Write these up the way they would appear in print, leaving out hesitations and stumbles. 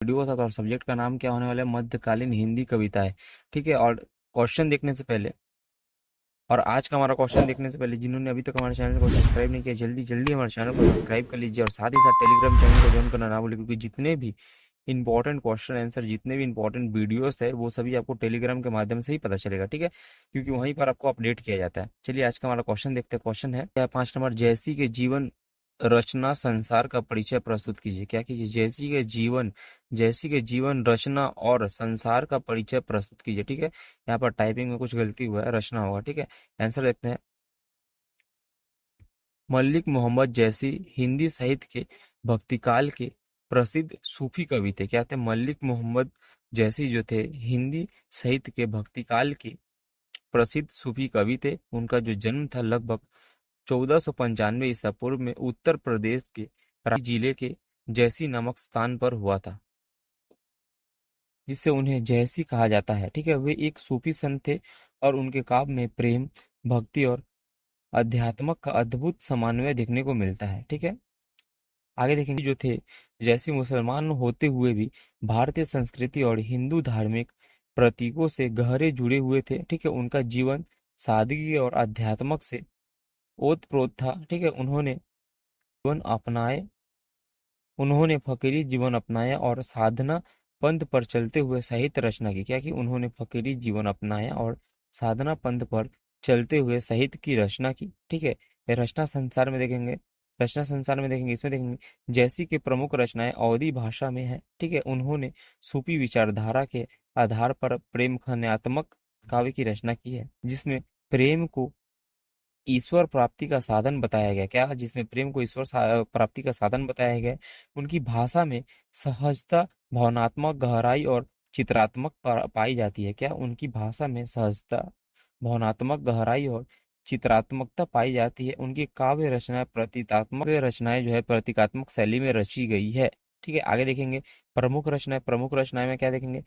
Video के साथ, और सब्जेक्ट का नाम क्या होने वाला है, मध्यकालीन हिंदी कविताएं। ठीक है, और क्वेश्चन देखने से पहले, और आज का हमारा क्वेश्चन देखने से पहले, जिन्होंने अभी तक हमारे चैनल को सब्सक्राइब नहीं किया, जल्दी जल्दी हमारे चैनल को सब्सक्राइब कर लीजिए, और साथ ही साथ टेलीग्राम चैनल को ज्वाइन करना ना भूलिए, क्योंकि जितने भी इंपॉर्टेंट क्वेश्चन आंसर, जितने भी इंपॉर्टेंट वीडियोस है, वो सभी आपको टेलीग्राम के माध्यम से ही पता चलेगा। ठीक है, क्योंकि वहीं पर आपको अपडेट किया जाता है। चलिए आज का हमारा क्वेश्चन देखते हैं। क्वेश्चन है 5 नंबर, जैसी के जीवन रचना संसार का परिचय प्रस्तुत कीजिए। क्या कीजिए, जैसी के जीवन रचना और संसार का परिचय प्रस्तुत कीजिए। ठीक है, यहाँ पर टाइपिंग में कुछ गलती हुआ है, रचना होगा। ठीक है, आंसर देखते हैं। मलिक मोहम्मद जैसी हिंदी साहित्य के भक्तिकाल के प्रसिद्ध सूफी कवि थे। क्या थे? मलिक मोहम्मद जैसी जो थे, हिंदी साहित्य के भक्तिकाल के प्रसिद्ध सूफी कवि थे। उनका जो जन्म था लगभग 1495 ईसा पूर्व में उत्तर प्रदेश के रांची जिले के जैसी नामक स्थान पर हुआ था, जिससे उन्हें जैसी कहा जाता है। ठीक है, वे एक सूफी संत थे और उनके काव्य में प्रेम, भक्ति और अध्यात्मक का अद्भुत समन्वय देखने को मिलता है। ठीक है, आगे देखेंगे। जो थे जैसी मुसलमान होते हुए भी भारतीय संस्कृति और हिंदू धार्मिक प्रतीकों से गहरे जुड़े हुए थे। ठीक है, उनका जीवन सादगी और अध्यात्मक से ओतप्रोत था। ठीक है, जीवन अपनाए उन्होंने फकीरी जीवन अपनाया और साधना पंथ पर चलते हुए साहित्य रचना की। क्या कि उन्होंने फकीरी जीवन अपनाया और साधना पंथ पर चलते हुए साहित्य की रचना की। ठीक है, ये रचना संसार में देखेंगे, इसमें देखेंगे जैसी कि प्रमुख रचनाएं अवधी भाषा में है। ठीक है, उन्होंने सूफी विचारधारा के आधार पर प्रेम खन्यात्मक काव्य की रचना की है, जिसमें प्रेम को ईश्वर प्राप्ति का साधन बताया गया। क्या? जिसमें प्रेम को प्राप्ति का साधन बताया गया। उनकी भाषा में सहजता, भावनात्मक गहराई और चित्रात्मक पाई जाती है। क्या? उनकी भाषा में सहजता, भावनात्मक गहराई और चित्रात्मकता पाई जाती है। उनकी काव्य रचनाएं प्रतीकात्मक रचनाएं जो है प्रतीकात्मक शैली में रची गई है। ठीक है, आगे देखेंगे। प्रमुख रचनाएं में क्या देखेंगे?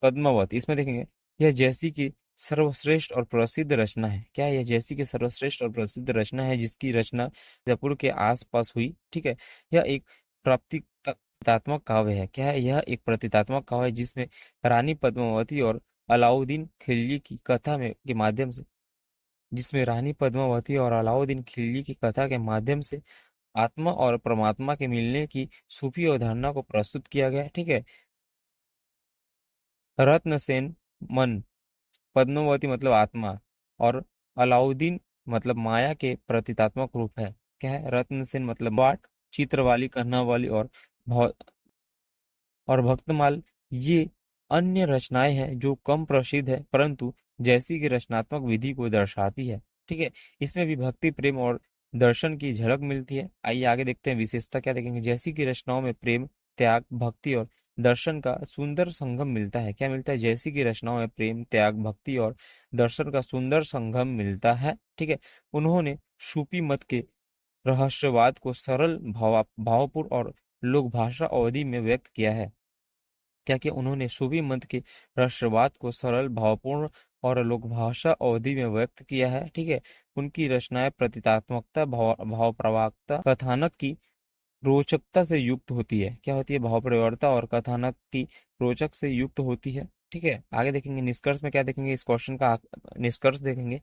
पद्मावत, इसमें देखेंगे यह जैसी की सर्वश्रेष्ठ और प्रसिद्ध रचना है। क्या? यह जैसी की सर्वश्रेष्ठ और प्रसिद्ध रचना है, जिसकी रचना जयपुर के आसपास हुई। ठीक है, यह एक प्रतीकात्मक काव्य है। क्या है? यह एक प्रतीकात्मक काव्य है, जिसमें रानी पद्मावती और अलाउद्दीन खिलजी की कथा में के माध्यम से जिसमें रानी पद्मावती और अलाउद्दीन खिलजी की कथा के माध्यम से आत्मा और परमात्मा के मिलने की सूफी अवधारणा को प्रस्तुत किया गया है। ठीक है, रत्नसेन मन, पद्मावती मतलब आत्मा, और अलाउद्दीन मतलब माया के प्रतीकात्मक रूप है। क्या है? रत्नसेन मतलब बाट, चित्र वाली, कहना वाली और भक्तमाल, ये अन्य रचनाएं हैं जो कम प्रसिद्ध है, परंतु जैसी की रचनात्मक विधि को दर्शाती है। ठीक है, इसमें भी भक्ति, प्रेम और दर्शन की झलक मिलती है। आइए आगे देखते हैं, विशेषता क्या देखेंगे। जैसी की रचनाओं में प्रेम, त्याग, भक्ति और दर्शन का सुंदर संगम मिलता है। क्या मिलता है? जैसी की रचनाओं में प्रेम, त्याग, भक्ति और दर्शन का सुंदर संगम मिलता है। ठीक है, उन्होंने सूफी मत के रहस्यवाद को सरल, भावपूर्ण और लोक भाषा अवधि में व्यक्त किया है। क्या कि उन्होंने सूफी मत के रहस्यवाद को सरल, भावपूर्ण और लोकभाषा अवधि में व्यक्त किया है। ठीक है, उनकी रचनाएं प्रतीकात्मकता, भाव प्रवाहकता, कथानक की रोचकता से युक्त होती है। क्या होती है? भाव प्रवणता और कथानक की रोचक से युक्त होती है। ठीक है, आगे देखेंगे। निष्कर्ष में क्या देखेंगे? इस क्वेश्चन का निष्कर्ष देखेंगे।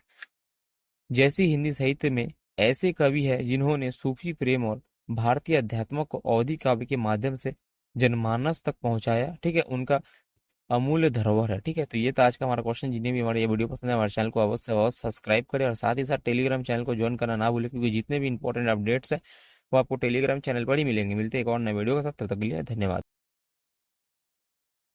जैसी हिंदी साहित्य में ऐसे कवि हैं जिन्होंने सूफी प्रेम और भारतीय अध्यात्म को अवधि काव्य के माध्यम से जनमानस तक पहुंचाया। ठीक है, उनका अमूल्य धरोहर है। ठीक है, तो ये था आज का हमारा क्वेश्चन। जिन्हें भी हमारे ये वीडियो पसंद है, हमारे चैनल को अवश्य अवश्य सब्सक्राइब करें, और साथ ही साथ टेलीग्राम चैनल को ज्वाइन करना ना भूलें, क्योंकि जितने भी इंपॉर्टेंट अपडेट्स हैं वो आपको टेलीग्राम चैनल पर ही मिलेंगे। मिलते हैं एक और नए वीडियो के साथ, तब तक के लिए धन्यवाद।